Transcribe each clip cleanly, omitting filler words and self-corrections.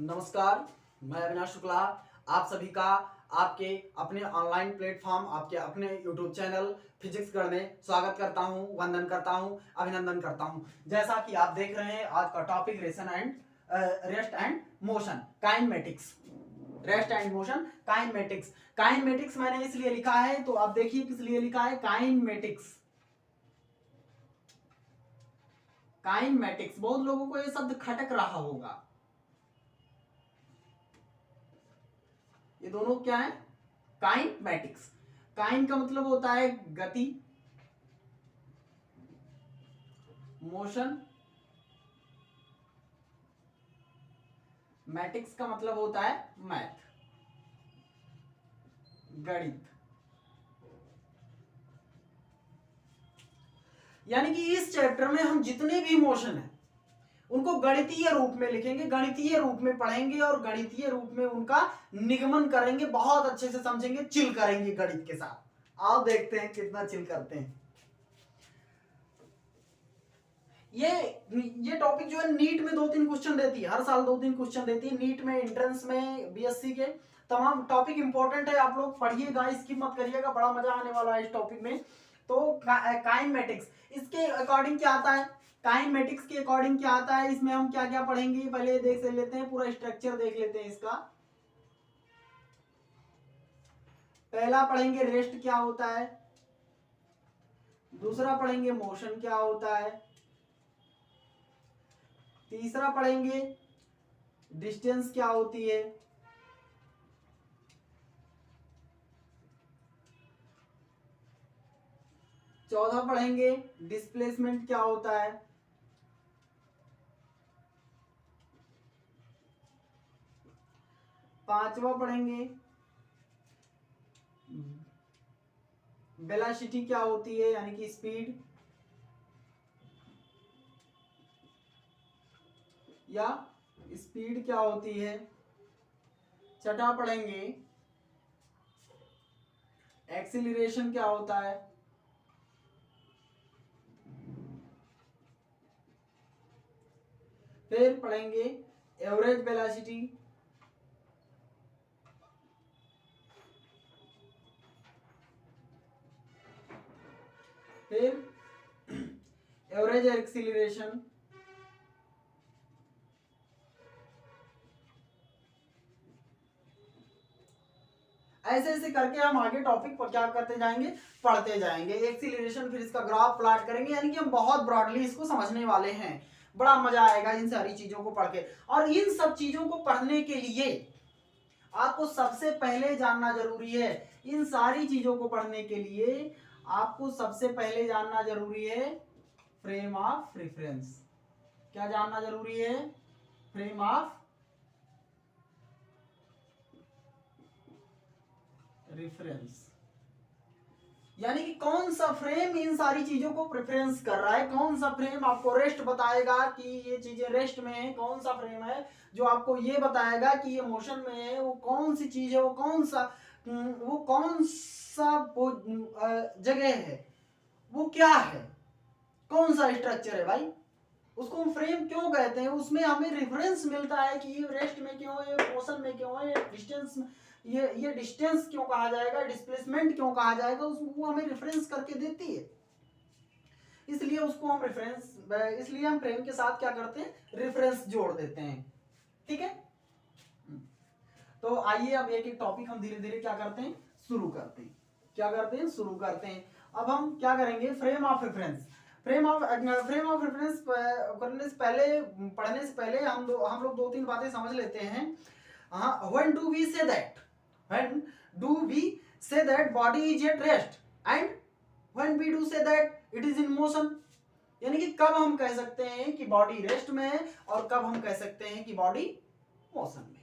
नमस्कार, मैं अविनाश शुक्ला आप सभी का आपके अपने ऑनलाइन प्लेटफॉर्म आपके अपने यूट्यूब चैनल फिजिक्स गढ़ में स्वागत करता हूं, वंदन करता हूं, अभिनंदन करता हूं। जैसा कि आप देख रहे हैं, आज का topic rest and motion kinematics. Rest and motion kinematics. Kinematics मैंने इसलिए लिखा है, तो आप देखिए किस लिए लिखा है, काइनेमेटिक्स। काइनेमेटिक्स, बहुत लोगों को यह शब्द खटक रहा होगा। ये दोनों क्या है? काइनेमेटिक्स। काइन का मतलब होता है गति, मोशन। मैटिक्स का मतलब होता है मैथ, गणित। यानी कि इस चैप्टर में हम जितने भी मोशन है उनको गणितीय रूप में लिखेंगे, गणितीय रूप में पढ़ेंगे और गणितीय रूप में उनका निगमन करेंगे, बहुत अच्छे से समझेंगे, चिल करेंगे गणित के साथ। आप देखते हैं कितना चिल करते हैं। ये टॉपिक जो है नीट में 2-3 क्वेश्चन देती है, हर साल 2-3 क्वेश्चन देती है नीट में, एंट्रेंस में, बीएससी के तमाम टॉपिक इंपॉर्टेंट है। आप लोग पढ़िएगा, इसकी मत करिएगा, बड़ा मजा आने वाला है इस टॉपिक में। तो काइनेमेटिक्स इसके अकॉर्डिंग क्या आता है, काइनेमेटिक्स के अकॉर्डिंग क्या आता है, इसमें हम क्या क्या पढ़ेंगे पहले देख लेते हैं, पूरा स्ट्रक्चर देख लेते हैं इसका। पहला पढ़ेंगे रेस्ट क्या होता है, दूसरा पढ़ेंगे मोशन क्या होता है, तीसरा पढ़ेंगे डिस्टेंस क्या होती है, चौथा पढ़ेंगे डिस्प्लेसमेंट क्या होता है, पांचवा पढ़ेंगे वेलोसिटी क्या होती है यानी कि स्पीड या स्पीड क्या होती है, छठा पढ़ेंगे एक्सीलरेशन क्या होता है, फिर पढ़ेंगे एवरेज वेलोसिटी, फिर एवरेज एक्सीलरेशन, ऐसे ऐसे करके हम आगे टॉपिक पर क्या करते जाएंगे, पढ़ते जाएंगे। एक्सीलरेशन, फिर इसका ग्राफ प्लॉट करेंगे, यानी कि हम बहुत ब्रॉडली इसको समझने वाले हैं। बड़ा मजा आएगा इन सारी चीजों को पढ़ के। और इन सब चीजों को पढ़ने के लिए आपको सबसे पहले जानना जरूरी है, इन सारी चीजों को पढ़ने के लिए आपको सबसे पहले जानना जरूरी है फ्रेम ऑफ रेफरेंस। क्या जानना जरूरी है? Frame of reference. यानी कि कौन सा फ्रेम इन सारी चीजों को प्रेफरेंस कर रहा है, कौन सा फ्रेम आपको रेस्ट बताएगा कि ये चीजें रेस्ट में है, कौन सा फ्रेम है जो आपको ये बताएगा कि ये मोशन में है, वो कौन सी चीज है, वो कौन सा जगह है, वो क्या है, कौन सा स्ट्रक्चर है भाई, उसको हम फ्रेम क्यों कहते हैं। उसमें हमें रेफरेंस मिलता है कि ये रेस्ट में क्यों है, मोशन में क्यों है, डिस्टेंस, ये डिस्टेंस क्यों कहा जाएगा, डिस्प्लेसमेंट क्यों कहा जाएगा, वो हमें रेफरेंस करके देती है। इसलिए उसको हम इसलिए हम फ्रेम के साथ क्या करते हैं, रेफरेंस जोड़ देते हैं। ठीक है, तो आइए अब एक एक टॉपिक हम धीरे धीरे क्या करते हैं, शुरू करते हैं। क्या करते हैं, शुरू करते हैं। अब हम क्या करेंगे, frame of reference. Frame of reference करने से पहले, पढ़ने से पहले हम लोग 2-3 बातें समझ लेते हैं। When do we say that, when do we say that body is at rest, and when we do say that it is in motion. यानी कि कब हम कह सकते हैं कि बॉडी रेस्ट में है और कब हम कह सकते हैं कि बॉडी मोशन में है।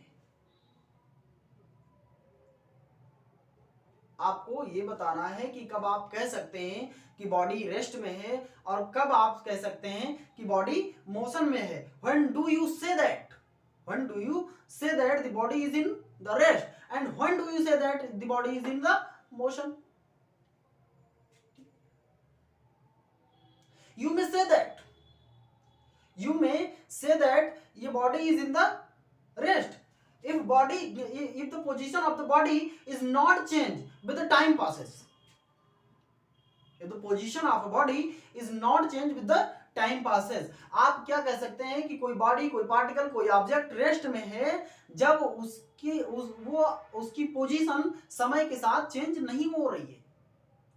आपको ये बताना है कि कब आप कह सकते हैं कि बॉडी रेस्ट में है और कब आप कह सकते हैं कि बॉडी मोशन में है। When do you say that? When do you say that the body is in the rest? And when do you say that the body is in the motion? You may say that. You may say that your body is in the rest. If the position of the body is not changed with the time passes, if the position of a body is not changed with the time passes, आप क्या कह सकते हैं कि कोई body, कोई particle, कोई object rest में है जब उसकी पोजीशन समय के साथ चेंज नहीं हो रही है.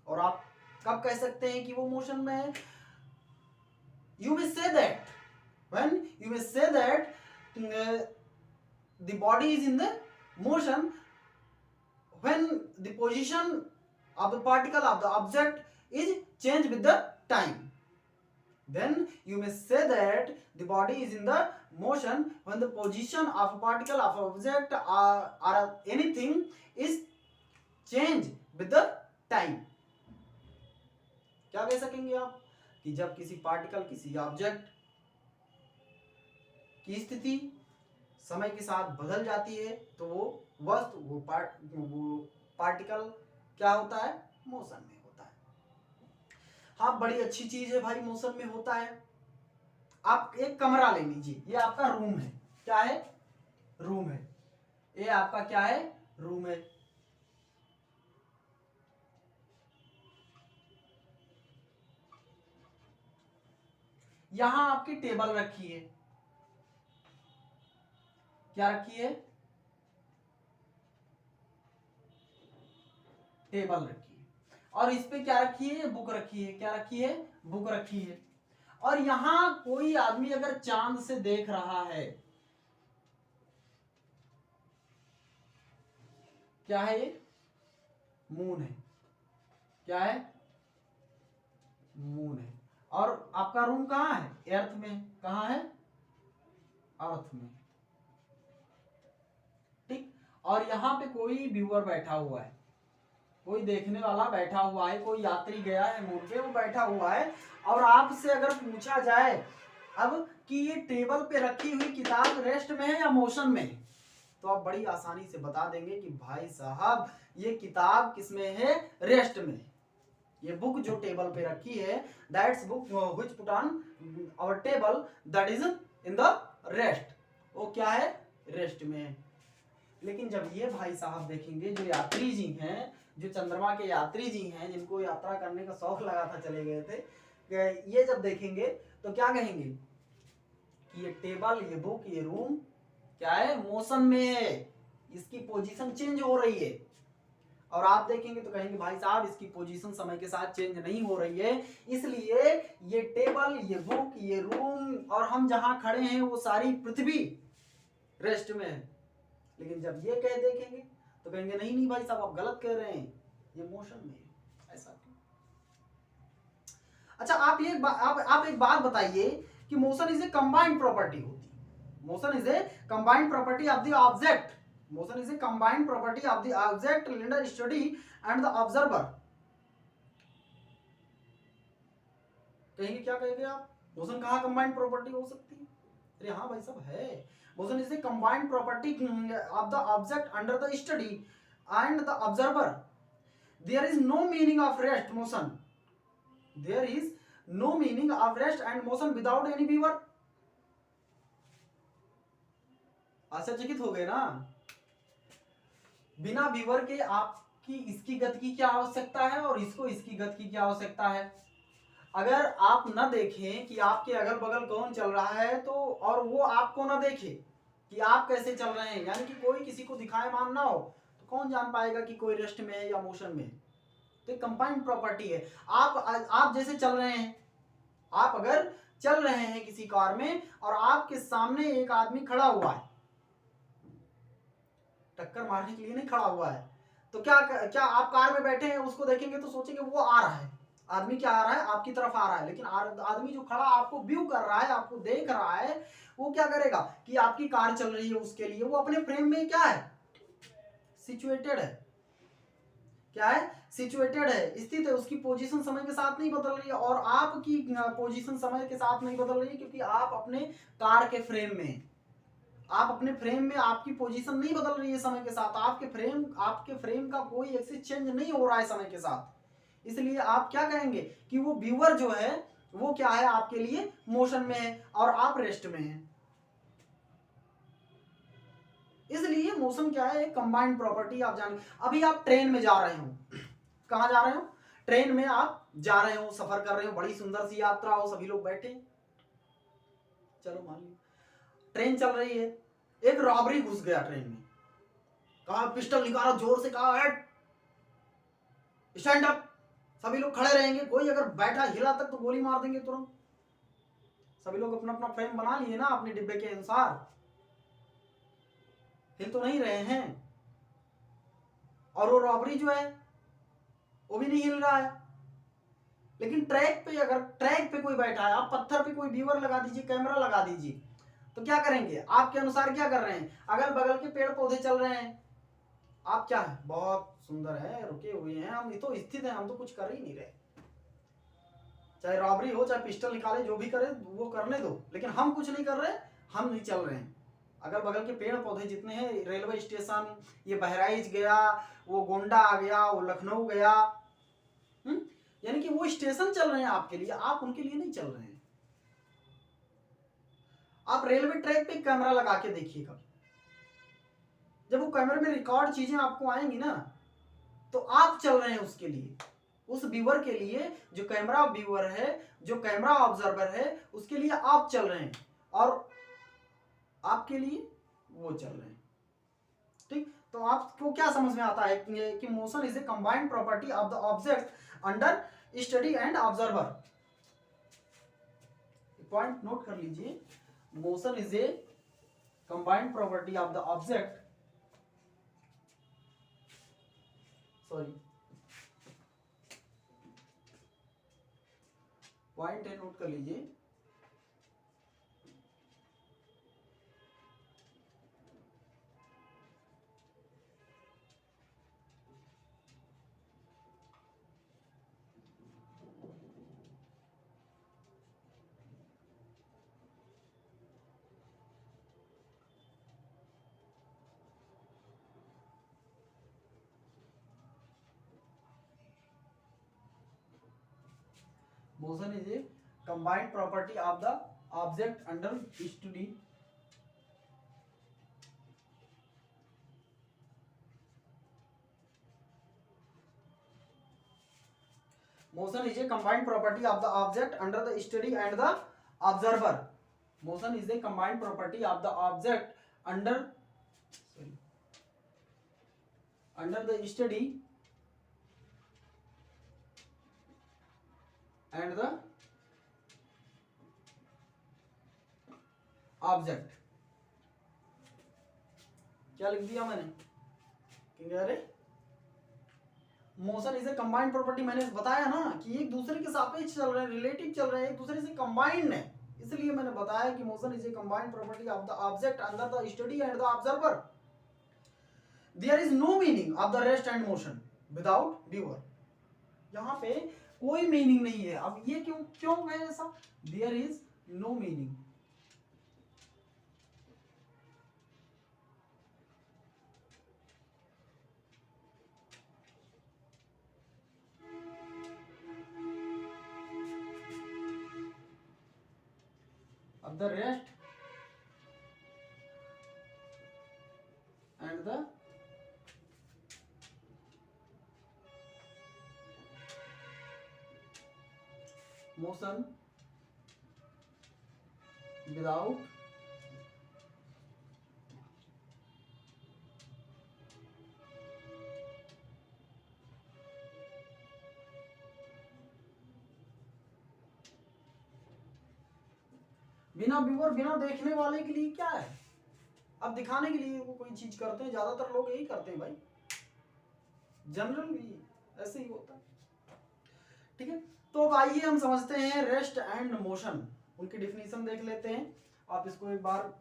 और आप कब कह सकते हैं कि वो मोशन में है? You may say that the body is in the motion when the position of the particle of the object is changed with the time. Then you may say that the body is in the motion when the position of a particle of object or anything is changed with the time. क्या कह सकेंगे आप कि जब किसी particle, किसी object की स्थिति समय के साथ बदल जाती है तो वो वस्तु, वो पार्टिकल क्या होता है? मोशन में होता है. हाँ, बड़ी अच्छी चीज है भाई, मोशन में होता है. आप एक कमरा ले लीजिए, ये आपका रूम है. क्या है? रूम है. ये आपका क्या है? रूम है. यहां आपकी टेबल रखी है. क्या रखी है? टेबल रखी है. और इस पे क्या रखी है? बुक रखी है. क्या रखी है? बुक रखी है. और यहां कोई आदमी अगर चांद से देख रहा है, क्या है ये? मून है. क्या है? मून है. और आपका रूम कहाँ है? अर्थ में. कहाँ है? अर्थ में. ठीक. और यहाँ पे कोई व्यूअर बैठा हुआ है, कोई देखने वाला बैठा हुआ है, कोई यात्री गया है मून पे, वो बैठा हुआ है. और आपसे अगर पूछा जाए अब कि ये टेबल पे रखी हुई किताब रेस्ट में है या मोशन में है, तो आप बड़ी आसानी से बता देंगे कि भाई साहब ये किताब किसमें है? रेस्ट में. ये बुक जो टेबल पे रखी है, that's book which put on our table, that is in the rest. वो क्या है? रेस्ट में. लेकिन जब ये भाई साहब देखेंगे, जो यात्री जी हैं, जो चंद्रमा के यात्री जी हैं, जिनको यात्रा करने का शौक लगा था, चले गए थे, ये जब देखेंगे तो क्या कहेंगे कि ये टेबल, ये बुक, ये रूम क्या है? मोशन में है, इसकी पोजीशन चेंज हो रही है. और आप देखेंगे तो कहेंगे भाई साहब इसकी पोजीशन समय के साथ चेंज नहीं हो रही है, इसलिए ये टेबल, ये बुक, ये रूम और हम जहां खड़े हैं वो सारी पृथ्वी रेस्ट में है. लेकिन जब ये कह देखेंगे तो कहेंगे नहीं नहीं भाई साहब आप गलत कह रहे हैं, ये मोशन में है. ऐसा क्यों? अच्छा, आप एक बात बताइए कि motion is a combined property होती है. Motion is a combined property of the object. Motion is a combined property of the object under study and the observer. कहेंगे, क्या कहेंगे आप? मोशन कहाँ कंबाइंड प्रॉपर्टी हो सकती है? अरे हाँ भाई साहब है. Motion is a combined property of the object under the study and the observer. There is no meaning of rest motion. There is no meaning of rest and motion without any viewer. आश्चर्यचकित हो गए ना? बिना viewer के आपकी इसकी गति की क्या आवश्यकता है और इसको इसकी गति की क्या आवश्यकता है? अगर आप न देखें कि आपके अगल बगल कौन चल रहा है तो, और वो आपको न देखे कि आप कैसे चल रहे हैं, यानी कि कोई किसी को दिखाएमान ना हो, तो कौन जान पाएगा कि कोई रेस्ट में है या मोशन में है? तो कंबाइंड प्रॉपर्टी है. आप जैसे चल रहे हैं, आप अगर चल रहे हैं किसी कार में और आपके सामने एक आदमी खड़ा हुआ है, टक्कर मारने के लिए नहीं खड़ा हुआ है, तो क्या आप कार में बैठे हैं, उसको देखेंगे तो सोचेंगे वो आ रहा है, आदमी क्या आ रहा है? आपकी तरफ आ रहा है. लेकिन आदमी जो खड़ा आपको व्यू कर रहा है, आपको देख रहा है, वो क्या करेगा कि आपकी कार चल रही है, उसके लिए वो अपने फ्रेम में क्या है? सिचुएटेड है. क्या है? सिचुएटेड है, स्थित है. उसकी पोजीशन समय के साथ नहीं बदल रही है और आपकी पोजीशन समय के साथ नहीं बदल रही है, क्योंकि आप अपने कार के फ्रेम में, आप अपने फ्रेम में, आपकी पोजीशन नहीं बदल रही है समय के साथ. आपके फ्रेम का कोई एक्सिस चेंज नहीं हो रहा है समय के साथ. इसलिए आप क्या कहेंगे कि वो व्यूअर जो है वो क्या है? आपके लिए मोशन में है और आप रेस्ट में हैं. इसलिए मोशन क्या है, एक कंबाइंड प्रॉपर्टी। आप जान, अभी आप ट्रेन में जा रहे हो, कहाँ जा रहे हो, ट्रेन में आप जा रहे हो, सफर कर रहे हो, बड़ी सुंदर सी यात्रा हो, सभी लोग बैठे, चलो मान लो ट्रेन चल रही है, एक रॉबरी घुस गया ट्रेन में, कहा पिस्टल निकाला, जोर से कहा स्टैंड अप, सभी लोग खड़े रहेंगे, कोई अगर बैठा हिला तक तो गोली मार देंगे तुरंत। सभी लोग अपना अपना फ्रेम बना लिए ना अपने डिब्बे के अनुसार, हिल तो नहीं रहे हैं, और वो रॉबरी जो है वो भी नहीं हिल रहा है। लेकिन ट्रैक पे, अगर ट्रैक पे कोई बैठा है, आप पत्थर पे कोई व्यूअर लगा दीजिए, कैमरा लगा दीजिए, तो क्या करेंगे, आपके अनुसार क्या कर रहे हैं, अगल बगल के पेड़ पौधे चल रहे हैं, आप क्या है, बहुत सुंदर है, रुके हुए हैं, हम तो स्थित हैं, हम तो कुछ कर ही नहीं रहे, चाहे रॉबरी हो, चाहे पिस्टल निकाले, जो भी करे वो करने दो, लेकिन हम कुछ नहीं कर रहे, हम नहीं चल रहे हैं। अगल बगल के पेड़ पौधे जितने हैं, रेलवे स्टेशन, ये बहराइच गया, वो गोंडा आ गया, वो लखनऊ गया, यानी कि वो स्टेशन चल रहे हैं आपके लिए, आप उनके लिए नहीं चल रहे हैं। आप रेलवे ट्रैक पे कैमरा लगा के देखिए कभी, जब वो कैमरे में रिकॉर्ड चीजें आपको आएंगी ना, तो आप चल रहे हैं उसके लिए, उस व्यूअर के लिए, जो कैमरा व्यूअर है, जो कैमरा ऑब्जर्वर है, उसके लिए आप चल रहे हैं, और आपके लिए वो चल रहे हैं। ठीक, तो आपको क्या समझ में आता है कि motion is a combined property of the object under study and observer. Point note कर लीजिए, motion is a combined property of the object, sorry point है, नोट कर लीजिए, motion is a combined property of the object under study motion is a combined property of the object under the study and the observer. Motion is a combined property of the object under, sorry, under the study and the object. क्या लिख दिया मैंने, अरे motion is a combined property, मैंने बताया ना कि एक दूसरे के सापेक्ष चल रहे हैं, रिलेटिव चल रहे हैं, एक दूसरे से कंबाइंड है, इसलिए मैंने बताया कि motion is a combined property of the object under the study and the observer. There is no meaning of the rest and motion without viewer. यहाँ पे कोई मीनिंग नहीं है। अब ये क्यों क्यों है ऐसा, there is no meaning, of the rest and the motion without बिना व्यूअर, बिना देखने वाले के लिए क्या है, अब दिखाने के लिए वो कोई चीज करते हैं, ज्यादातर लोग यही करते हैं भाई, जनरल भी ऐसे ही होता है। ठीक है, तो अब आइए हम समझते हैं रेस्ट एंड मोशन, उनकी डिफिनीशन देख लेते हैं। आप इसको एक बार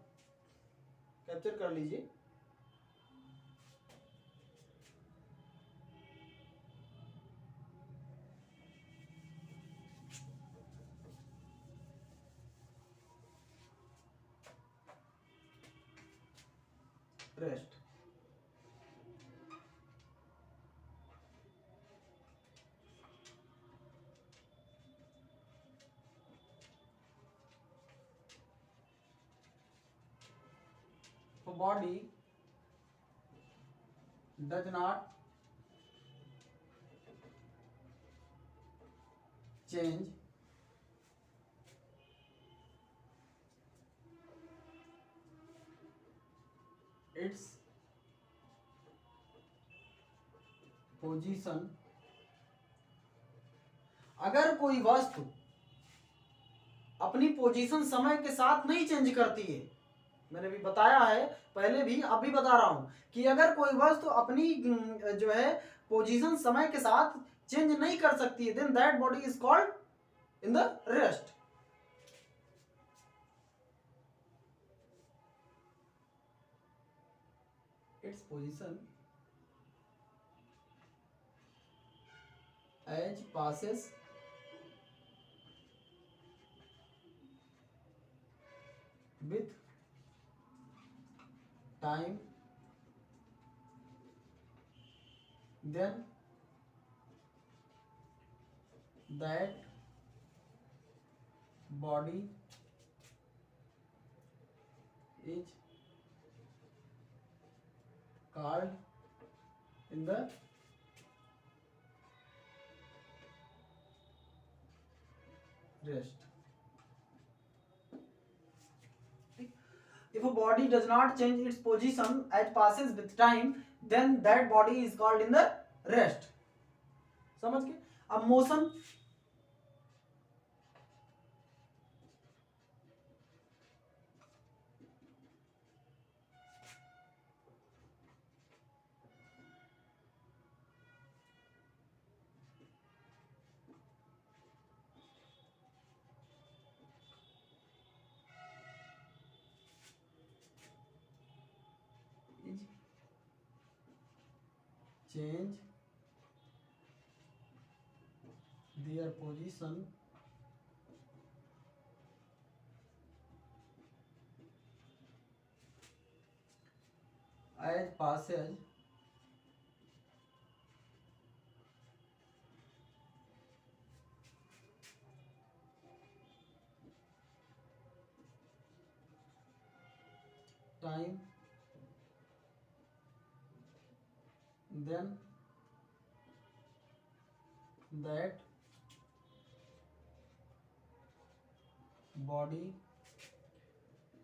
कैप्चर कर लीजिए। Rest, for body does not change its position. अगर कोई वस्तु अपनी पोजीशन समय के साथ नहीं चेंज करती है, मैंने भी बताया है पहले भी, अब भी बता रहा हूं कि अगर कोई वस्तु अपनी जो है पोजीशन समय के साथ चेंज नहीं कर सकती है, then that body is called in the rest. Its position as passes with time, then that body is called in the rest. If a body does not change its position as passes with time, then that body is called in the rest. समझ गए? अब motion, change their position as passes time, then that body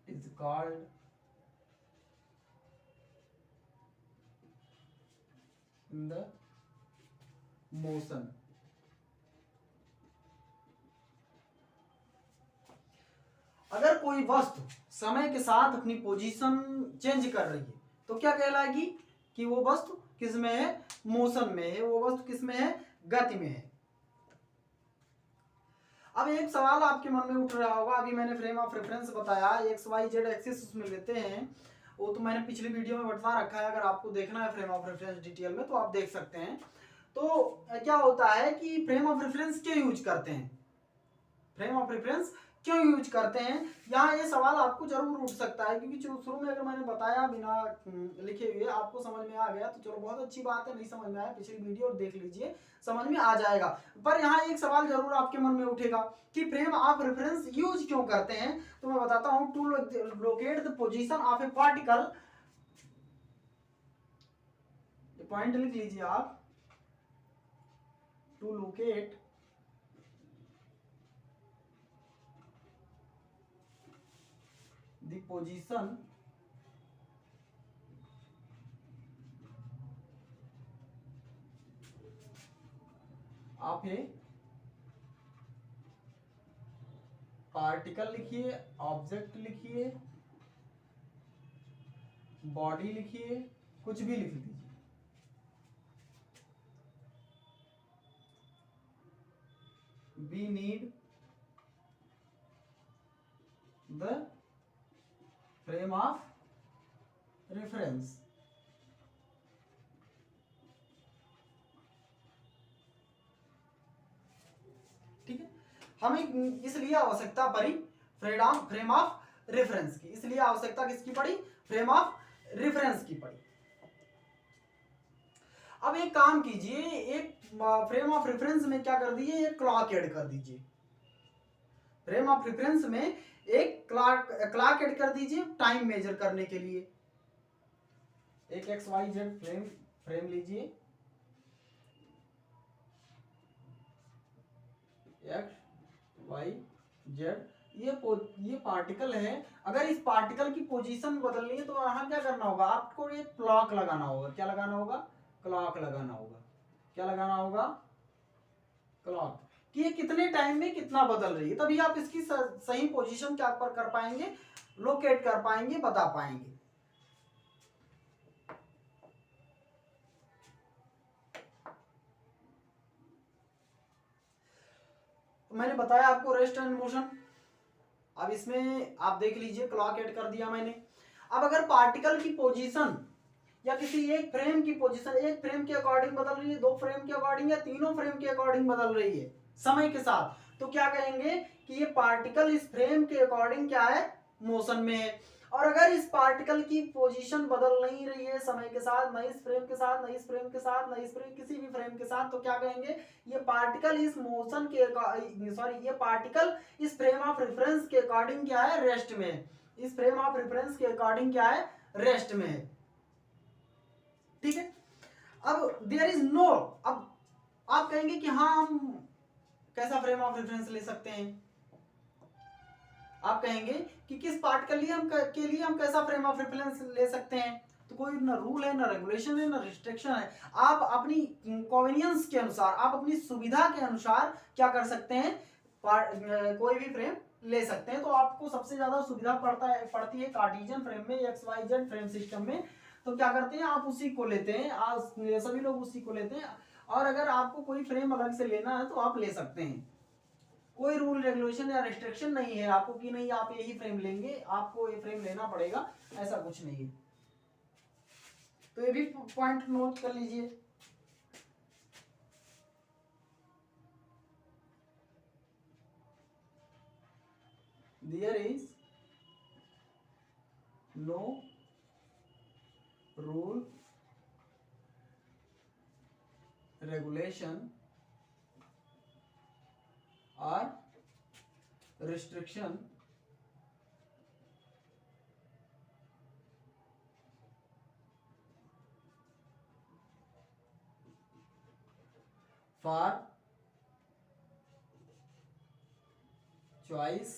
is called in the motion. अगर कोई वस्तु समय के साथ अपनी पोजीशन चेंज कर रही है तो क्या कहलाएगी कि वो वस्तु किस में है, मोशन में है, वो वस्तु किस में है, गति में है। अब एक सवाल आपके मन में उठ रहा होगा, अभी मैंने फ्रेम ऑफ रेफरेंस बताया, एक्स वाई जेड एक्सिस उसमें लेते हैं, वो तो मैंने पिछली वीडियो में बता रखा है, अगर आपको देखना है फ्रेम ऑफ रेफरेंस डिटेल में तो आप देख सकते हैं। तो क्या होता है कि फ्रेम ऑफ रेफरेंस क्यों यूज करते हैं, फ्रेम ऑफ रेफरेंस क्यों यूज करते हैं, यहाँ ये सवाल आपको जरूर उठ सकता है, क्योंकि शुरू में अगर मैंने बताया बिना लिखे हुए आपको समझ में आ गया तो चलो बहुत अच्छी बात है, नहीं समझ में आया पिछली वीडियो देख लीजिए, समझ में आ जाएगा। पर यहाँ एक सवाल जरूर आपके मन में उठेगा कि फ्रेम ऑफ रेफरेंस यूज क्यों करते हैं, तो मैं बताता हूँ। To locate the position of a particle, point लिख लीजिए आप, to locate the position of a particle लिखिए, ऑब्जेक्ट लिखिए, बॉडी लिखिए, कुछ भी लिख दीजिए। We need the frame of reference. ठीक है, हमें इसलिए आवश्यकता पड़ी फ्रेम ऑफ रेफरेंस की, इसलिए आवश्यकता किसकी पड़ी, फ्रेम ऑफ रेफरेंस की पड़ी। अब एक काम कीजिए, एक फ्रेम ऑफ रेफरेंस में क्या कर दीजिए, एक क्लॉक ऐड कर दीजिए, फ्रेम ऑफ रेफरेंस में एक क्लॉक ऐड कर दीजिए टाइम मेजर करने के लिए। एक XYZ फ्रेम फ्रेम लीजिए एक्स वाई जेड, ये पार्टिकल है। अगर इस पार्टिकल की पोजीशन बदलनी है तो यहाँ क्या करना होगा, आपको एक क्लॉक लगाना होगा। क्या लगाना होगा, क्लॉक लगाना होगा। क्या लगाना होगा, क्लॉक, कि ये कितने टाइम में कितना बदल रही है, तभी आप इसकी सही पोजीशन क्या पर कर पाएंगे, लोकेट कर पाएंगे, बता पाएंगे। तो मैंने बताया आपको रेस्ट एंड मोशन। अब इसमें आप देख लीजिए, क्लॉक ऐड कर दिया मैंने। अब अगर पार्टिकल की पोजीशन या किसी एक फ्रेम की पोजीशन एक फ्रेम के अकॉर्डिंग बदल रही है, दो फ्रेम के अकॉर्डिंग या तीनों फ्रेम के अकॉर्डिंग बदल रही है समय के साथ, तो क्या कहेंगे कि ये पार्टिकल इस फ्रेम के अकॉर्डिंग क्या है, मोशन में है। और अगर इस पार्टिकल की पोजीशन बदल नहीं रही है समय के साथ, न इस फ्रेम के साथ, न इस फ्रेम के साथ, न इस फ्रेम किसी भी फ्रेम के साथ, तो क्या कहेंगे, ये पार्टिकल इस मोशन के ये पार्टिकल इस फ्रेम ऑफ रेफरेंस के अकॉर्डिंग क्या है, रेस्ट में है। इस फ्रेम ऑफ रेफरेंस के अकॉर्डिंग क्या है, रेस्ट में है। ठीक है। अब देयर इज नो, अब आप कहेंगे कि हाँ हम कैसा फ्रेम ऑफ रेफरेंस ले सकते हैं, आप कहेंगे कि किस पार्ट के लिए हम कैसा फ्रेम ऑफ रेफरेंस ले सकते हैं। तो कोई ना रूल है, ना रेगुलेशन है, ना रिस्ट्रिक्शन है। आप अपनी कन्वीनियंस के अनुसार, आप अपनी सुविधा के अनुसार क्या कर सकते हैं, कोई भी फ्रेम ले सकते हैं। तो आपको सबसे ज्यादा सुविधा पड़ती है कार्टेशियन फ्रेम में, X Y Z frame system में। तो क्या करते हैं, आप उसी को लेते हैं, सभी लोग उसी को लेते हैं। और अगर आपको कोई फ्रेम अलग से लेना है तो आप ले सकते हैं। कोई रूल रेगुलेशन या रिस्ट्रिक्शन नहीं है आपको कि नहीं आप यही फ्रेम लेंगे, आपको ये फ्रेम लेना पड़ेगा, ऐसा कुछ नहीं है। तो ये भी पॉइंट नोट कर लीजिए। There is no rule regulation और restriction for choice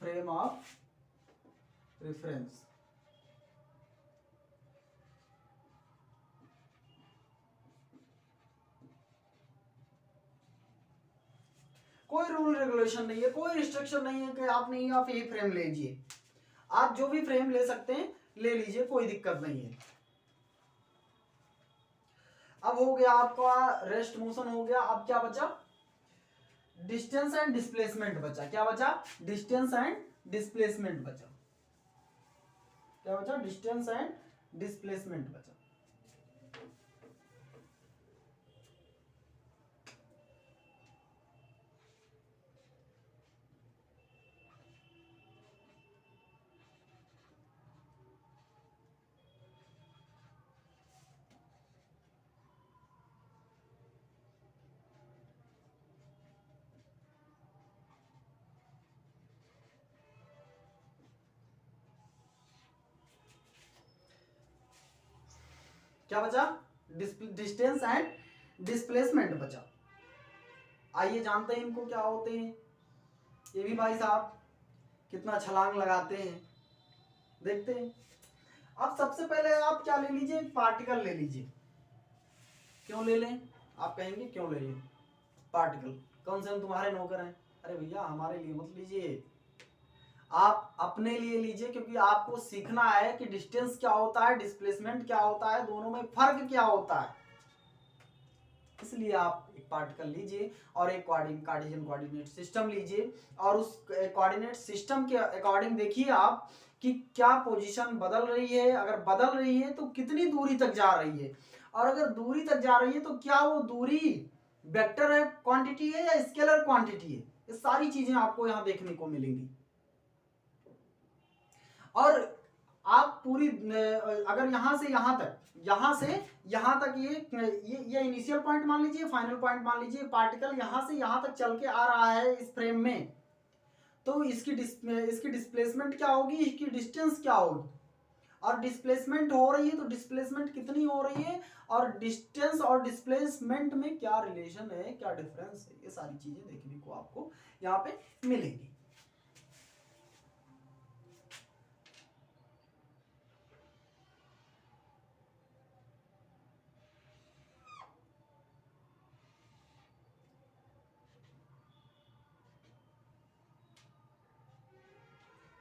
frame of reference। कोई रूल रेगुलेशन नहीं है, कोई रिस्ट्रिक्शन नहीं है कि आप नहीं आप यही फ्रेम ले लीजिए। आप जो भी फ्रेम ले सकते हैं ले लीजिए, कोई दिक्कत नहीं है। अब हो गया आपका रेस्ट मोशन हो गया। अब क्या बचा, डिस्टेंस एंड डिस्प्लेसमेंट बचा। क्या बचा, डिस्टेंस एंड डिस्प्लेसमेंट बचा। क्या बचा, डिस्टेंस एंड डिस्प्लेसमेंट बचा। क्या बचा, डिस्टेंस एंड डिस्प्लेसमेंट बचा। आइए जानते हैं इनको क्या होते हैं। ये भी भाई साहब कितना छलांग लगाते हैं, देखते हैं। अब सबसे पहले आप क्या ले लीजिए, पार्टिकल ले लीजिए। क्यों ले लें, आप कहेंगे क्यों ले लें पार्टिकल, कौन से हम तुम्हारे नौकर हैं। अरे भैया हमारे लिए मत लीजिए, आप अपने लिए लीजिए, क्योंकि आपको सीखना है कि डिस्टेंस क्या होता है, डिस्प्लेसमेंट क्या होता है, दोनों में फर्क क्या होता है। इसलिए आप एक पार्टिकल लीजिए और एक कार्टेशियन कोऑर्डिनेट सिस्टम लीजिए, और उस कोऑर्डिनेट सिस्टम के अकॉर्डिंग देखिए आप कि क्या पोजीशन बदल रही है। अगर बदल रही है तो कितनी दूरी तक जा रही है, और अगर दूरी तक जा रही है तो क्या वो दूरी वेक्टर है, क्वांटिटी है, या स्केलर क्वांटिटी है। ये सारी चीजें आपको यहाँ देखने को मिलेंगी। और आप पूरी अगर यहां से यहां तक, यहां से यहां तक ये इनिशियल पॉइंट मान लीजिए, फाइनल पॉइंट मान लीजिए, पार्टिकल यहां से यहां तक चल के आ रहा है इस फ्रेम में, तो इसकी डिस्प्लेसमेंट क्या होगी, इसकी डिस्टेंस क्या होगी। और डिस्प्लेसमेंट हो रही है, तो डिस्प्लेसमेंट कितनी हो रही है, और डिस्टेंस और डिस्प्लेसमेंट में क्या रिलेशन है, क्या डिफरेंस है, ये सारी चीजें देखने को आपको यहाँ पे मिलेगी।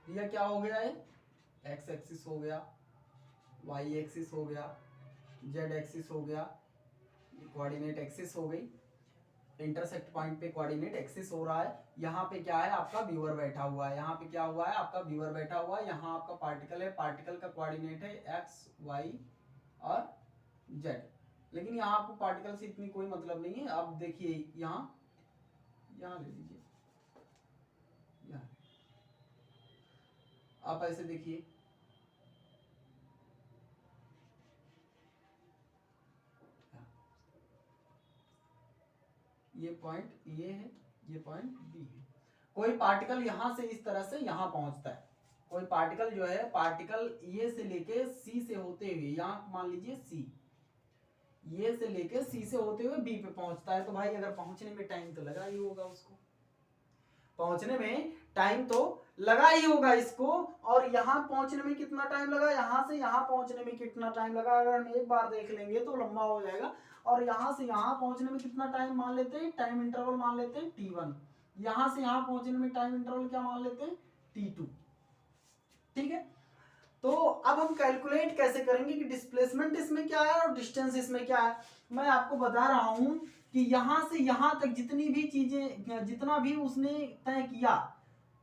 यह क्या हो गया है, एक्स एक्सिस हो गया, वाई एक्सिस हो गया, जेड एक्सिस हो गया, कोऑर्डिनेट एक्सिस हो गई, इंटरसेक्ट पॉइंट पे कोऑर्डिनेट एक्सिस हो रहा है। यहाँ पे क्या है, आपका व्यूअर बैठा हुआ है, यहाँ पे क्या हुआ है, आपका व्यूअर बैठा हुआ है, यहाँ आपका पार्टिकल है, पार्टिकल का कोऑर्डिनेट है एक्स वाई और जेड। लेकिन यहाँ आपको पार्टिकल से इतनी कोई मतलब नहीं है। अब देखिए यहाँ यहाँ ले लीजिए, यहाँ आप ऐसे देखिए, ये पॉइंट ये है, ये पॉइंट बी है। कोई पार्टिकल यहां से इस तरह से यहां पहुंचता है, कोई पार्टिकल जो है, पार्टिकल ये से लेके सी से होते हुए, यहां मान लीजिए सी, ये से लेके सी से होते हुए बी पे पहुंचता है, तो भाई अगर पहुंचने में टाइम तो लगा ही होगा, उसको पहुंचने में टाइम तो लगा ही होगा इसको। और यहां पहुंचने में कितना टाइम लगा, यहां से यहां पहुंचने में कितना टाइम लगा, अगर हम एक बार देख लेंगे तो लंबा हो जाएगा। और यहां से यहां पहुंचने में कितना टाइम मान लेते हैं, टाइम इंटरवल मान लेते हैं t1। यहां से यहां पहुंचने में टाइम इंटरवल क्या मान लेते हैं, t2। ठीक है, तो अब हम कैलकुलेट कैसे करेंगे कि डिस्प्लेसमेंट इसमें क्या है और डिस्टेंस इसमें क्या है। मैं आपको बता रहा हूं कि यहां से यहां तक जितनी भी चीजें, जितना भी उसने तय किया,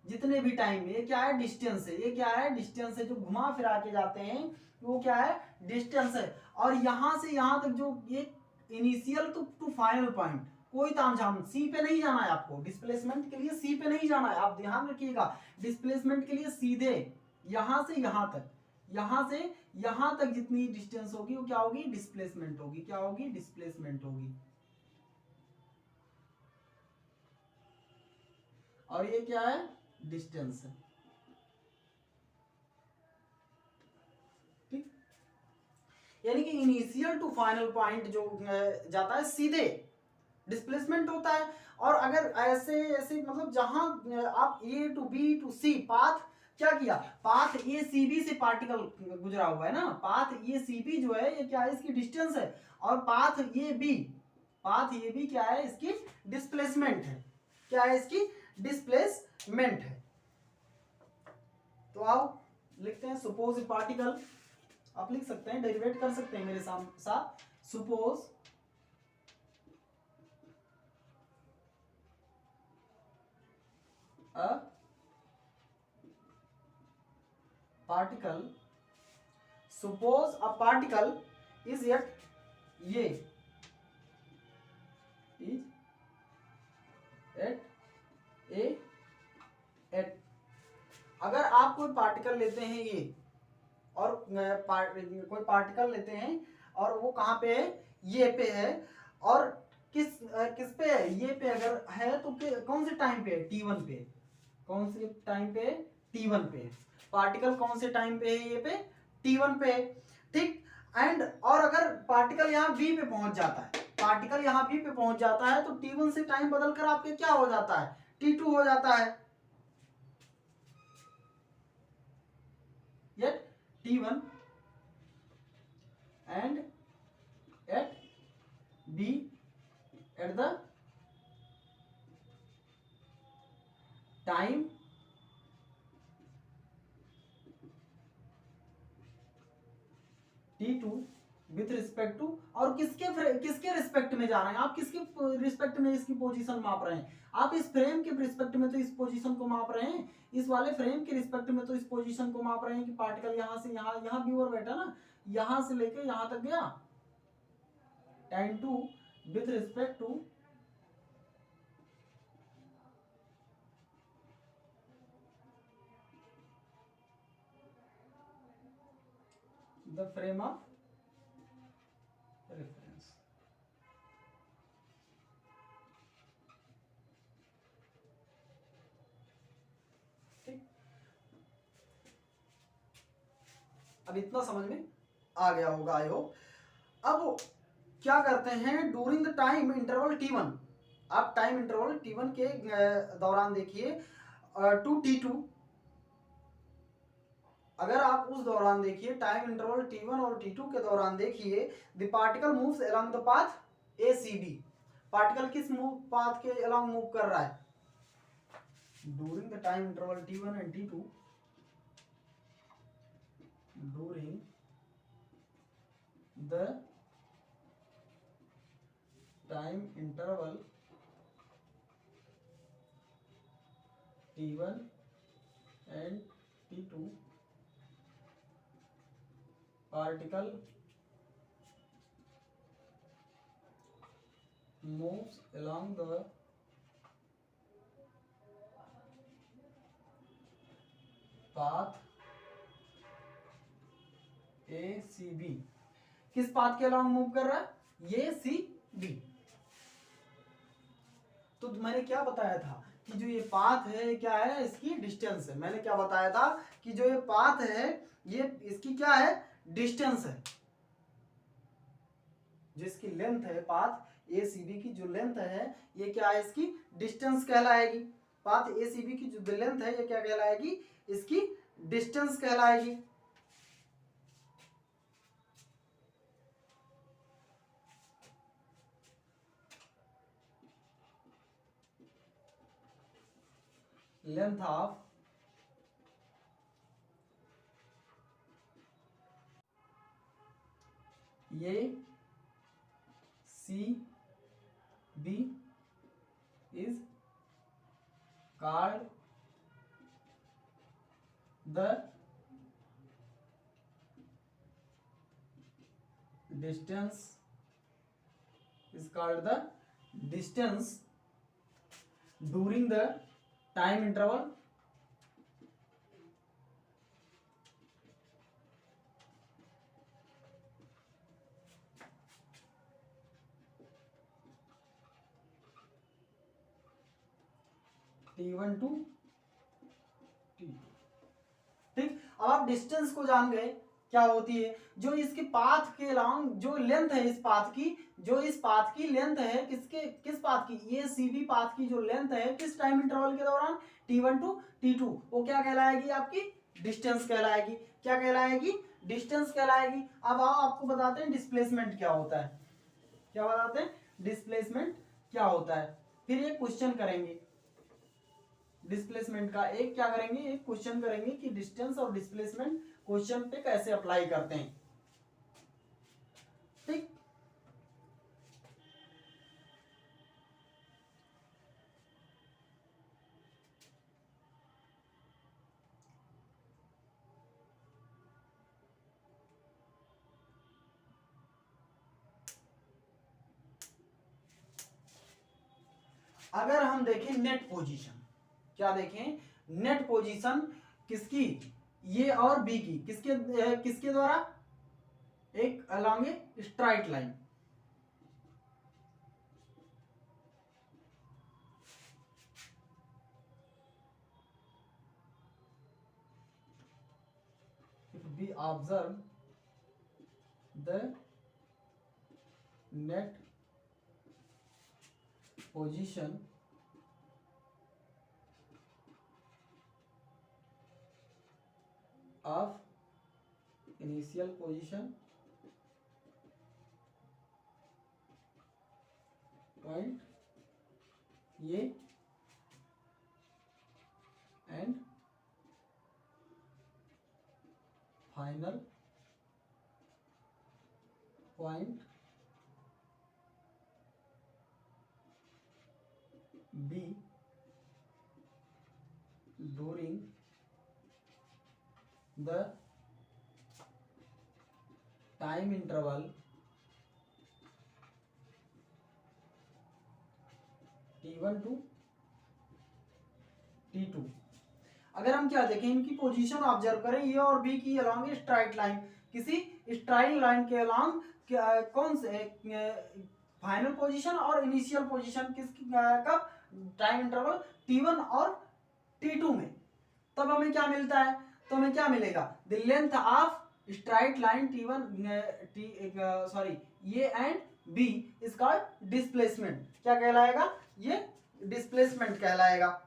जितने भी टाइम में, ये क्या है, डिस्टेंस है, ये क्या है, डिस्टेंस है, जो घुमा फिरा के जाते हैं वो क्या है, डिस्टेंस है। और यहां से यहां तक जो ये इनिशियल टू फाइनल पॉइंट, कोई तामझाम, सी पे नहीं जाना है आपको, डिस्प्लेसमेंट के लिए सी पे नहीं जाना है, आप ध्यान रखिएगा। डिस्प्लेसमेंट के लिए सीधे यहां से यहां तक, यहां से यहां तक जितनी डिस्टेंस होगी वो क्या होगी, डिस्प्लेसमेंट होगी, क्या होगी, डिस्प्लेसमेंट होगी। और ये क्या है, डिस्टेंस है। ठीक, यानी कि इनिशियल टू फाइनल पॉइंट जो जाता है सीधे डिस्प्लेसमेंट होता है। और अगर ऐसे ऐसे मतलब जहां आप A to B to C path क्या किया, पाथ ए सी बी से पार्टिकल गुजरा हुआ है ना, पाथ ए सी बी जो है ये क्या है, इसकी डिस्टेंस है। और path A B, path A B क्या है, इसकी डिस्प्लेसमेंट है, क्या है, इसकी डिस्प्लेसमेंट है। तो आओ लिखते हैं, सपोज ए पार्टिकल, आप लिख सकते हैं, डेरिवेट कर सकते हैं मेरे साथ। Suppose a particle, suppose a particle is at ये is at a at, अगर आप कोई पार्टिकल लेते हैं ये, और कोई पार्टिकल लेते हैं और वो कहाँ पे है, ये पे है, और किस पे है, ये पे अगर है तो कौन से टाइम पे है, t1 पे, कौन से टाइम पे, t1 पे। पार्टिकल कौन से टाइम पे है, ये पे t1 पे। ठीक, एंड और अगर पार्टिकल यहाँ b पे पहुंच जाता है, पार्टिकल यहाँ b पे पहुंच जाता है, तो t1 से टाइम बदलकर आपके क्या हो जाता है, t2 हो जाता है। yet t1 and at b at the time t2 with respect to, और किसके रिस्पेक्ट में जा रहे हैं आप, किसके रिस्पेक्ट में इसकी पोजीशन माप रहे हैं आप, इस फ्रेम के रिस्पेक्ट में तो इस पोजीशन को माप रहे हैं, इस वाले फ्रेम के रिस्पेक्ट में तो इस पोजीशन को माप रहे हैं कि पार्टिकल यहां से यहां, यहां व्यूअर बैठा ना, यहां से लेके यहां तक गया, time two with respect to the frame of reference. ठीक, अब इतना समझ में आ गया होगा आई होप। अब क्या करते हैं, during the time interval T1, आप टाइम इंटरवल T1 के दौरान देखिए टू T2, अगर आप उस दौरान देखिए टाइम इंटरवल T1 और T2 के दौरान देखिए, the particle moves along the path ACB, particle किस पाथ के अलोंग मूव कर रहा है, during the time interval T1 and T2, during the time interval T1 and T2, particle moves along the path ACB, किस path के along move कर रहा है, ACB। तो मैंने क्या बताया था कि जो ये पाथ है क्या है, इसकी डिस्टेंस है। मैंने क्या बताया था कि जो ये पाथ है ये इसकी क्या है, डिस्टेंस है, जिसकी लेंथ है पाथ ACB की जो लेंथ है ये क्या है, इसकी डिस्टेंस कहलाएगी। पाथ ACB की जो लेंथ है ये क्या कहलाएगी, इसकी डिस्टेंस कहलाएगी। Length of ACB is called the distance, is called the distance during the time interval T1 to T2। ठीक, अब आप डिस्टेंस को जान गए क्या होती है, जो इसके पाथ के लॉन्ग जो लेंथ है इस पाथ की, जो इस पाथ की लेंथ है किस पाथ की, ये ACB पाथ की जो लेंथ है किस टाइम इंटरवल के दौरान, T1 टू T2, वो क्या कहलाएगी, आपकी डिस्टेंस कहलाएगी। क्या कहलाएगी, डिस्टेंस कहलाएगी। अब आपको बताते हैं डिस्प्लेसमेंट क्या होता है, क्या बताते हैं, डिस्प्लेसमेंट क्या होता है। फिर एक क्वेश्चन करेंगे डिस्प्लेसमेंट का, एक क्या करेंगे, एक क्वेश्चन करेंगे कि डिस्टेंस और डिस्प्लेसमेंट क्वेश्चन पे कैसे अप्लाई करते हैं। ठीक, अगर हम देखें नेट पोजीशन, क्या देखें, नेट पोजीशन किसकी, ये और बी की, किसके द्वारा, एक along A straight line, if we observe the net position of initial position point A and final point B during the time interval T1 to T2। अगर हम क्या देखें, इनकी पोजीशन ऑब्जर्व करें, ये और बी की अलोंग स्ट्राइट लाइन, किसी स्ट्राइट लाइन के अलोंग कौन से फाइनल पोजीशन और इनिशियल पोजीशन किसकी कब, टाइम इंटरवल T1 और T2 में, तब हमें क्या मिलता है, तो हमें क्या मिलेगा, the length of straight line T1 sorry ये एंड B इसका डिस्प्लेसमेंट क्या कहलाएगा, ये डिस्प्लेसमेंट कहलाएगा।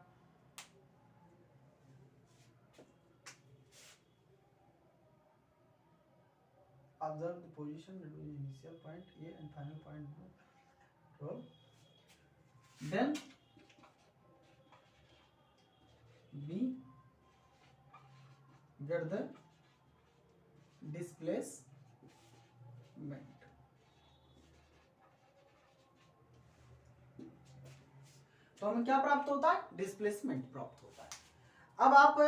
Observe the position between initial point A and final point B. Roll. Then B get the displacement. तो हमें क्या प्राप्त होता है, डिस्प्लेसमेंट प्राप्त होता है। अब आप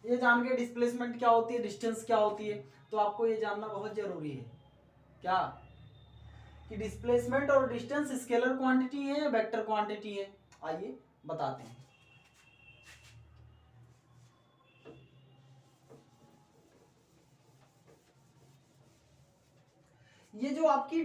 ये जान के डिस्प्लेसमेंट क्या होती है, डिस्टेंस क्या होती है, तो आपको ये जानना बहुत जरूरी है क्या कि डिस्प्लेसमेंट और डिस्टेंस स्केलर क्वांटिटी है या वेक्टर क्वांटिटी है। आइए बताते हैं। ये जो आपकी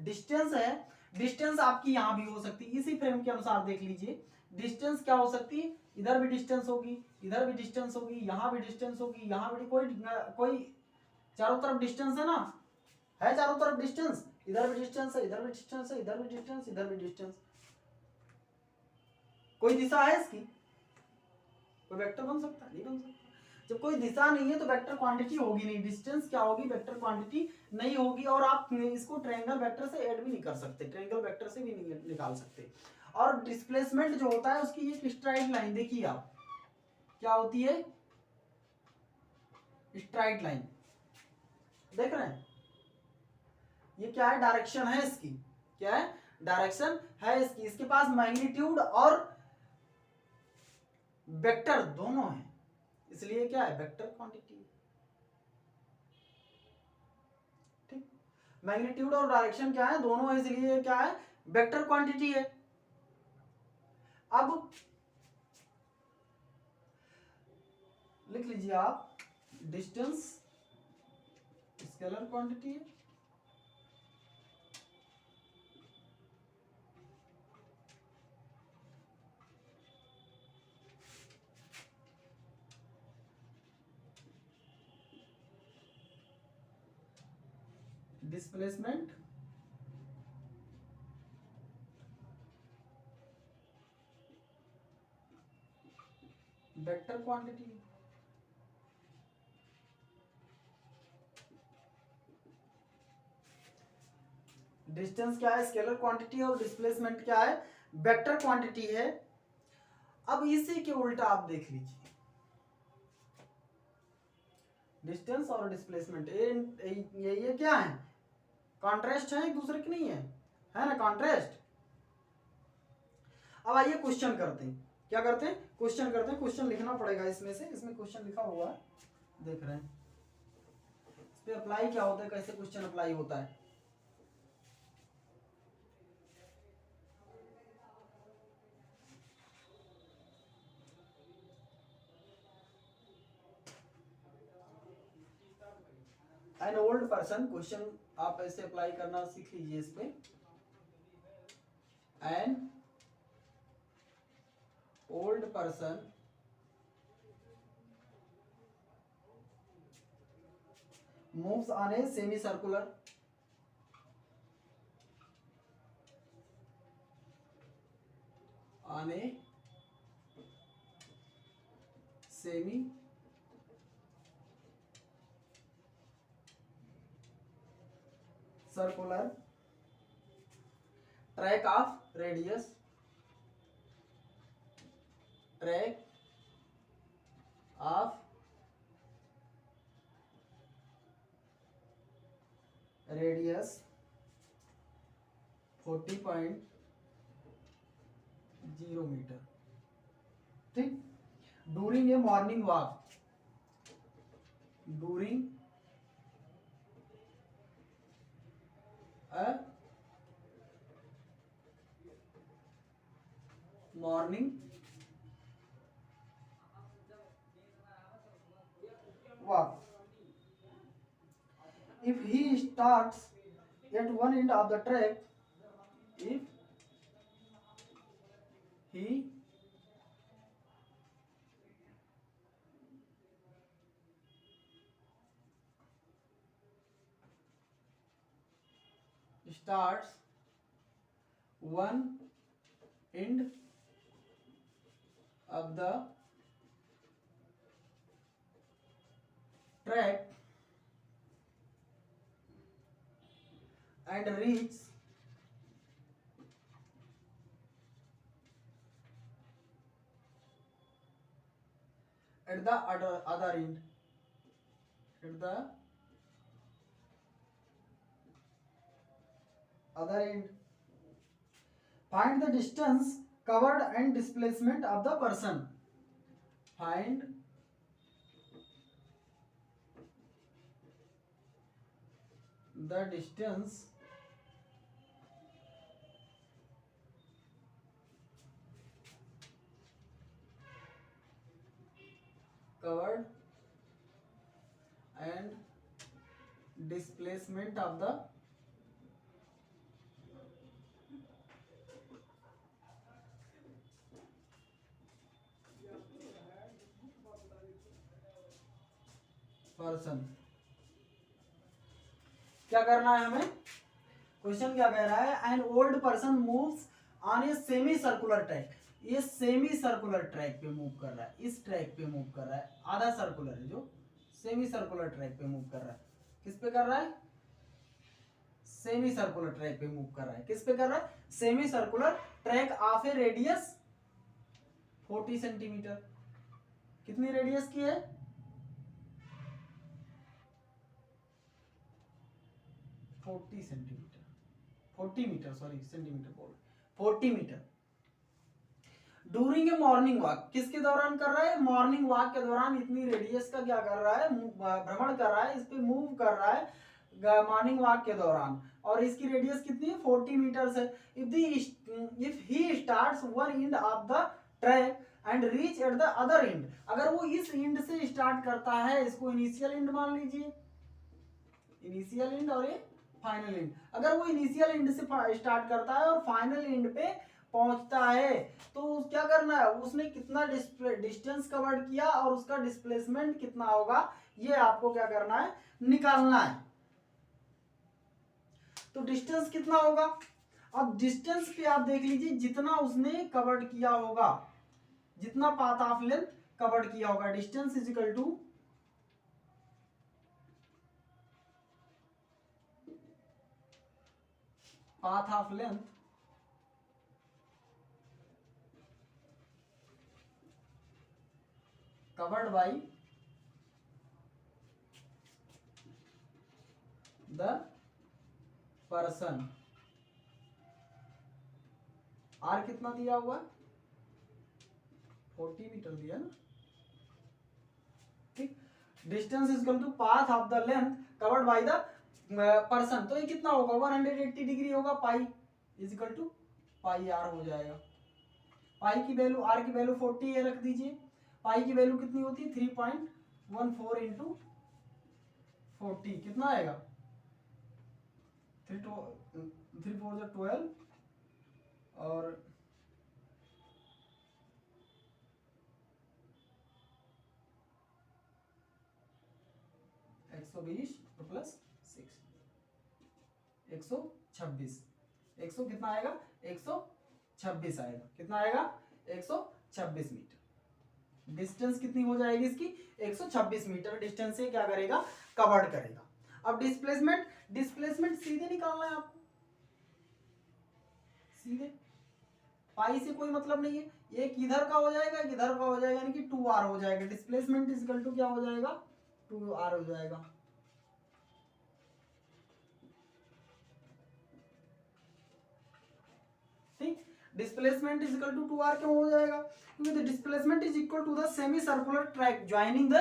डिस्टेंस है, डिस्टेंस आपकी यहां भी हो सकती है, इसी फ्रेम के अनुसार देख लीजिए। डिस्टेंस क्या हो सकती है, इधर भी डिस्टेंस होगी, इधर भी डिस्टेंस होगी, यहां भी डिस्टेंस होगी, यहां भी कोई चारों तरफ डिस्टेंस है ना, है चारों तरफ डिस्टेंस, इधर भी डिस्टेंस है, इधर भी डिस्टेंस है, इधर भी डिस्टेंस, इधर भी डिस्टेंस। कोई दिशा है इसकी, कोई वेक्टर बन सकता है, नहीं बन सकता। जब कोई दिशा नहीं है तो वेक्टर क्वांटिटी होगी नहीं, डिस्टेंस क्या होगी, वेक्टर क्वांटिटी नहीं होगी। और आप इसको ट्रायंगल वेक्टर से ऐड भी नहीं कर सकते, ट्रायंगल वेक्टर से भी नहीं निकाल सकते। और डिस्प्लेसमेंट जो होता है उसकी एक स्ट्राइट लाइन, देखिए आप क्या होती है, स्ट्राइट लाइन देख रहे हैं, ये क्या है, डायरेक्शन है इसकी, क्या है, डायरेक्शन है इसकी। इसके पास मैग्नीट्यूड और वेक्टर दोनों है, इसलिए क्या है, वेक्टर क्वांटिटी। ठीक, मैग्नीट्यूड और डायरेक्शन क्या है, दोनों है, इसलिए क्या है, वेक्टर क्वांटिटी है। अब लिख लीजिए आप, डिस्टेंस स्केलर क्वांटिटी है, डिस्प्लेसमेंट वेक्टर क्वांटिटी। डिस्टेंस क्या है, स्केलर क्वांटिटी, और डिस्प्लेसमेंट क्या है, वेक्टर क्वांटिटी है। अब इसी के उल्टा आप देख लीजिए, डिस्टेंस और डिस्प्लेसमेंट ये क्या है, कॉन्ट्रास्ट है, एक दूसरे की नहीं है ना, कॉन्ट्रास्ट। अब आइए क्वेश्चन करते हैं, क्या करते हैं, क्वेश्चन करते हैं। क्वेश्चन लिखना पड़ेगा इसमें से, इसमें क्वेश्चन लिखा हुआ है, देख रहे हैं। इस पे अप्लाई क्या होता है, कैसे क्वेश्चन अप्लाई होता है। एन ओल्ड पर्सन, क्वेश्चन आप ऐसे अप्लाई करना सीख लीजिए इस पे। An old person moves on a semi circular on a semi circular track of radius of radius 40.0 मीटर। ठीक, during a morning walk, during a morning walk, if he starts at one end of the track, if he starts one end of the track and reach at the other end. At the other end, find the distance covered and displacement of the person. Find the distance covered and displacement of the person. क्या करना है हमें? Question क्या कह रहा है? An old person moves on a semi circular track. ये semi circular track पे मूव कर रहा है, इस ट्रैक पे मूव कर रहा है, आधा सर्कुलर है जो सेमी सर्कुलर ट्रैक पे मूव कर रहा है। किस पे कर रहा है? सेमी सर्कुलर ट्रैक पे मूव कर रहा है। किस पे कर रहा है? Semi circular track of A radius 40 centimetre. कितनी रेडियस की है? 40 सेंटीमीटर, 40 मीटर, सॉरी सेंटीमीटर बोल, 40 मीटर। डूरिंग ए मॉर्निंग वॉक, किसके दौरान कर रहा है? मॉर्निंग वॉक के दौरान इतनी रेडियस का क्या कर रहा है? भ्रमण कर रहा है, इस पे मूव कर रहा है मॉर्निंग वॉक के दौरान, और इसकी रेडियस कितनी है? 40 मीटर है। If he starts one end of the track and reach at the other and, अगर वो इस एंड से स्टार्ट करता है, इसको इनिशियल एंड मान लीजिए, इनिशियल एंड और ये फाइनल एंड। अगर वो इनिशियल एंड से स्टार्ट करता है और फाइनल एंड पे पहुंचता है, तो क्या करना है? उसने कितना डिस्टेंस कवर किया और उसका डिस्प्लेसमेंट कितना होगा, ये आपको क्या करना है? निकालना है। तो डिस्टेंस कितना होगा? अब डिस्टेंस पे आप देख लीजिए, जितना उसने कवर्ड किया होगा, जितना पाथ ऑफ लेंथ कवर्ड किया होगा, distance is equal to path of length covered by the person। R कितना दिया हुआ? 40 मीटर दिया ना, ठीक। Distance is equal to path of the length covered by the person, तो ये कितना होगा? 180 डिग्री होगा। Pi is equal to pi R हो जाएगा। पाई की वैल्यू, आर की वैल्यू 40 ये रख दीजिए। पाई की वैल्यू कितनी होती है? 3.14 इंटू 40 कितना आएगा? 3 4 12 और 120 प्लस 6 126। 100 कितना आएगा? 126 आएगा। कितना आएगा? 126 मीटर। डिस्टेंस कितनी हो जाएगी इसकी? 126 मीटर डिस्टेंस से क्या करेगा? कवर्ड करेगा। अब डिस्प्लेसमेंट, डिस्प्लेसमेंट सीधे निकालना है आपको, सीधे। पाई से कोई मतलब नहीं है, एक इधर का हो जाएगा, एक इधर का हो जाएगा, यानी कि 2r हो जाएगा। डिस्प्लेसमेंट इज इक्वल टू क्या हो जाएगा? 2r हो जाएगा। ठीक, displacement is equal to 2r क्यों हो जाएगा? क्योंकि the displacement is equal to the semi circular track joining the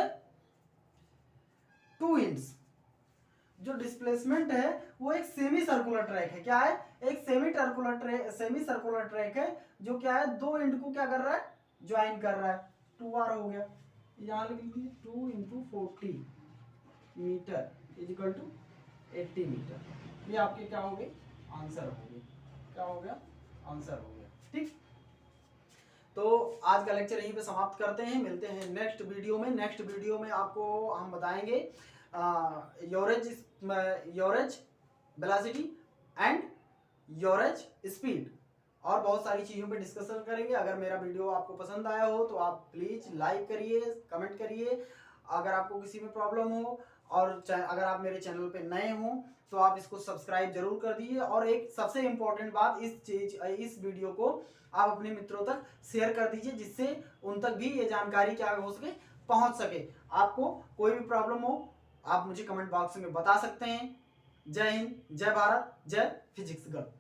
two ends. जो डिस्प्लेसमेंट है वो एक सेमी सर्कुलर ट्रैक है। क्या है? एक सेमी सर्कुलर ट्रैक है, जो क्या है? दो एंड को क्या कर रहा है? ज्वाइन कर रहा है। 2r हो गया, यहाँ लिख लीजिए 2 into 40 metre is equal to 80 metre. ये आपके क्या हो गए? आंसर हो गए। क्या हो गया? आंसर हो गया। ठीक, तो आज का लेक्चर यहीं पे समाप्त करते हैं। मिलते हैं नेक्स्ट वीडियो में। नेक्स्ट वीडियो में आपको हम बताएंगे योरेज वेलोसिटी एंड योरेज स्पीड, और बहुत सारी चीज़ों पे डिस्कशन करेंगे। अगर मेरा वीडियो आपको पसंद आया हो तो आप प्लीज़ लाइक करिए, कमेंट करिए। अगर आपको किसी में प्रॉब्लम हो और अगर आप मेरे चैनल पे नए हो तो आप इसको सब्सक्राइब जरूर कर दीजिए। और एक सबसे इम्पोर्टेंट बात, इस वीडियो को आप अपने मित्रों तक शेयर कर दीजिए, जिससे उन तक भी ये जानकारी क्या हो सके, पहुंच सके। आपको कोई भी प्रॉब्लम हो आप मुझे कमेंट बॉक्स में बता सकते हैं। जय हिंद, जय भारत, जय फिजिक्स गर्ल।